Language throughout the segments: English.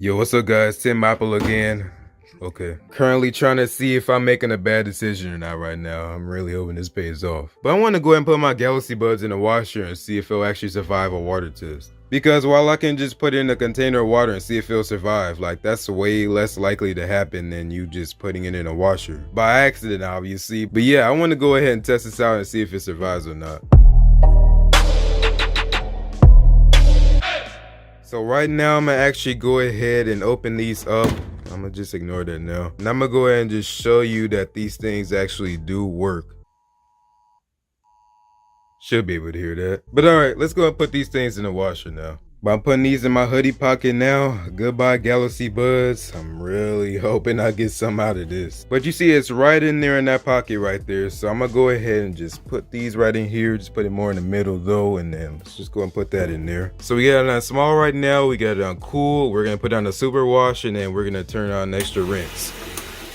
Yo, what's up guys? Tim Apple again. Okay. Currently trying to see if I'm making a bad decision or not right now. I'm really hoping this pays off. But I want to go ahead and put my Galaxy Buds in the washer and see if it'll actually survive a water test. Because while I can just put it in a container of water and see if it'll survive, like that's way less likely to happen than you just putting it in a washer. By accident, obviously. But yeah, I want to go ahead and test this out and see if it survives or not. So right now, I'm gonna actually go ahead and open these up. I'm gonna just ignore that now. And I'm gonna go ahead and just show you that these things actually do work. Should be able to hear that. But alright, let's go and put these things in the washer now. But I'm putting these in my hoodie pocket now. Goodbye Galaxy Buds. I'm really hoping I get some out of this. But you see it's right in there in that pocket right there. So I'm gonna go ahead and just put these right in here. Just put it more in the middle though. And then let's just go and put that in there. So we got it on small right now. We got it on cool. We're gonna put on the super wash and then we're gonna turn on extra rinse.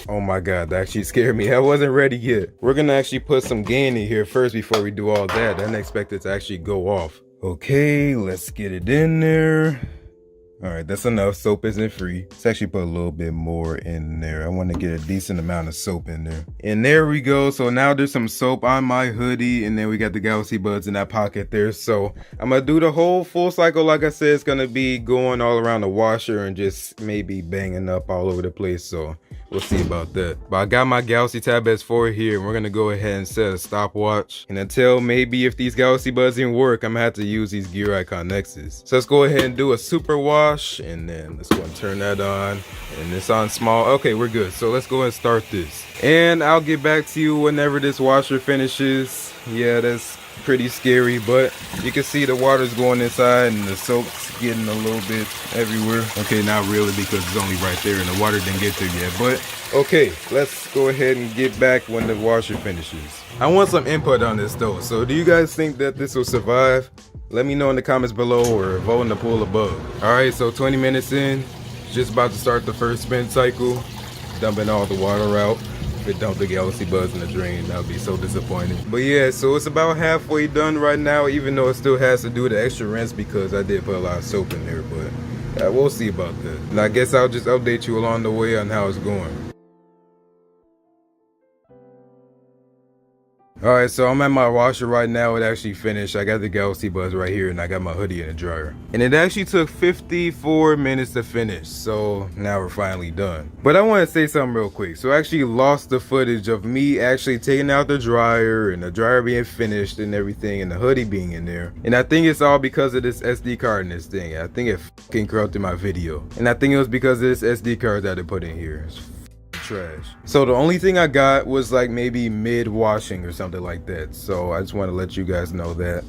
Oh my god, that actually scared me. I wasn't ready yet. We're gonna actually put some gain in here first before we do all that. I didn't expect it to actually go off. Okay, let's get it in there. All right, that's enough. Soap isn't free. Let's actually put a little bit more in there. I want to get a decent amount of soap in there. And there we go. So now there's some soap on my hoodie, and then we got the Galaxy Buds in that pocket there. So I'm gonna do the whole full cycle. Like I said, it's gonna be going all around the washer and just maybe banging up all over the place. So we'll see about that. But I got my Galaxy Tab S4 here, and we're gonna go ahead and set a stopwatch. And until maybe if these Galaxy Buds didn't work, I'm gonna have to use these Gear Icon Nexus. So let's go ahead and do a super wash, and then let's go and turn that on. And it's on small. Okay, we're good. So let's go and start this. And I'll get back to you whenever this washer finishes. Yeah, that's pretty scary, but you can see the water's going inside and the soap's getting a little bit everywhere. Okay, not really because it's only right there and the water didn't get there yet, but okay, let's go ahead and get back when the washer finishes. I want some input on this though. So do you guys think that this will survive? Let me know in the comments below or vote in the poll above. All right, so 20 minutes in, just about to start the first spin cycle, dumping all the water out. If it dumped the Galaxy Buds in the drain, that would be so disappointing. But yeah, so it's about halfway done right now, even though it still has to do the extra rinse because I did put a lot of soap in there, but we'll see about that. And I guess I'll just update you along the way on how it's going. Alright, so I'm at my washer right now. It actually finished. I got the Galaxy Buds right here and I got my hoodie in the dryer. And it actually took 54 minutes to finish. So now we're finally done. But I want to say something real quick. So I actually lost the footage of me actually taking out the dryer and the dryer being finished and everything and the hoodie being in there. And I think it's all because of this SD card in this thing. I think it fucking corrupted my video. And I think it was because of this SD card that I put in here. It's trash. So the only thing I got was like maybe mid washing or something like that. So I just want to let you guys know that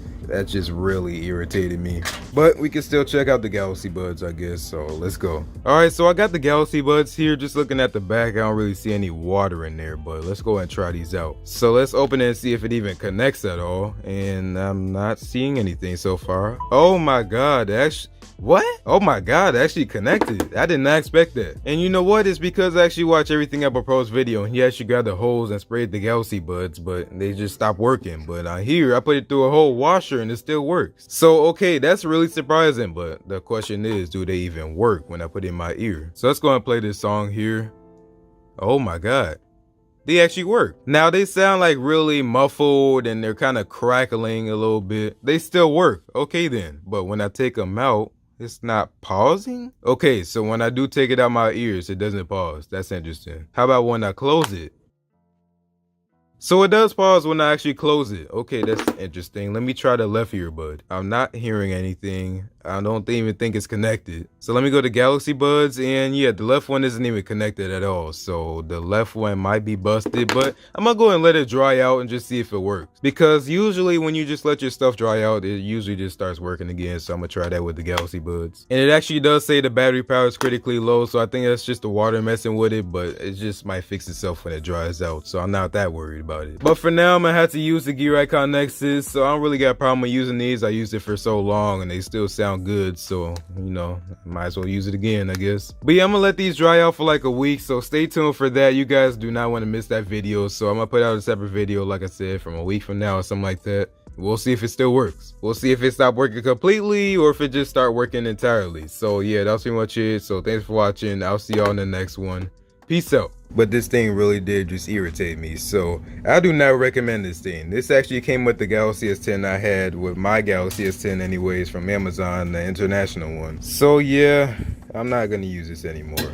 just really irritated me. But we can still check out the Galaxy Buds, I guess. So let's go. All right, so I got the Galaxy Buds here. Just looking at the back, I don't really see any water in there, but let's go and try these out. So let's open it and see if it even connects at all. And I'm not seeing anything so far. Oh my god, actually, what? Oh my god, actually connected. I did not expect that. And you know what? It's because I actually watched everything Apple Pro's video and he actually grabbed the hose and sprayed the Galaxy Buds, but they just stopped working. But here, I put it through a whole washer and it still works. So okay, that's really surprising, but the question is, do they even work when I put it in my ear? So let's go and play this song here. Oh my god, they actually work. Now they sound like really muffled and they're kind of crackling a little bit. They still work. Okay then, but when I take them out, it's not pausing? Okay, so when I do take it out my ears, it doesn't pause. That's interesting. How about when I close it? So it does pause when I actually close it. Okay, that's interesting. Let me try the left earbud. I'm not hearing anything. I don't even think it's connected. So let me go to Galaxy Buds, and yeah, the left one isn't even connected at all. So the left one might be busted, but I'm gonna go and let it dry out and just see if it works. Because usually when you just let your stuff dry out, it usually just starts working again. So I'm gonna try that with the Galaxy Buds. And it actually does say the battery power is critically low, so I think that's just the water messing with it, but it just might fix itself when it dries out. So I'm not that worried about it. But for now, I'm gonna have to use the Gear Icon Nexus, so I don't really got a problem with using these. I used it for so long and they still sound good, so you know, might as well use it again, I guess. But yeah, I'm gonna let these dry out for like a week, so stay tuned for that. You guys do not want to miss that video, so I'm gonna put out a separate video, like I said, from a week from now or something like that. We'll see if it still works. We'll see if it stopped working completely or if it just started working entirely. So yeah, that's pretty much it. So thanks for watching. I'll see y'all in the next one. Peace out. But this thing really did just irritate me, so I do not recommend this thing. This actually came with the Galaxy S10 I had with my Galaxy S10 anyways from Amazon, the international one. So yeah, I'm not gonna use this anymore.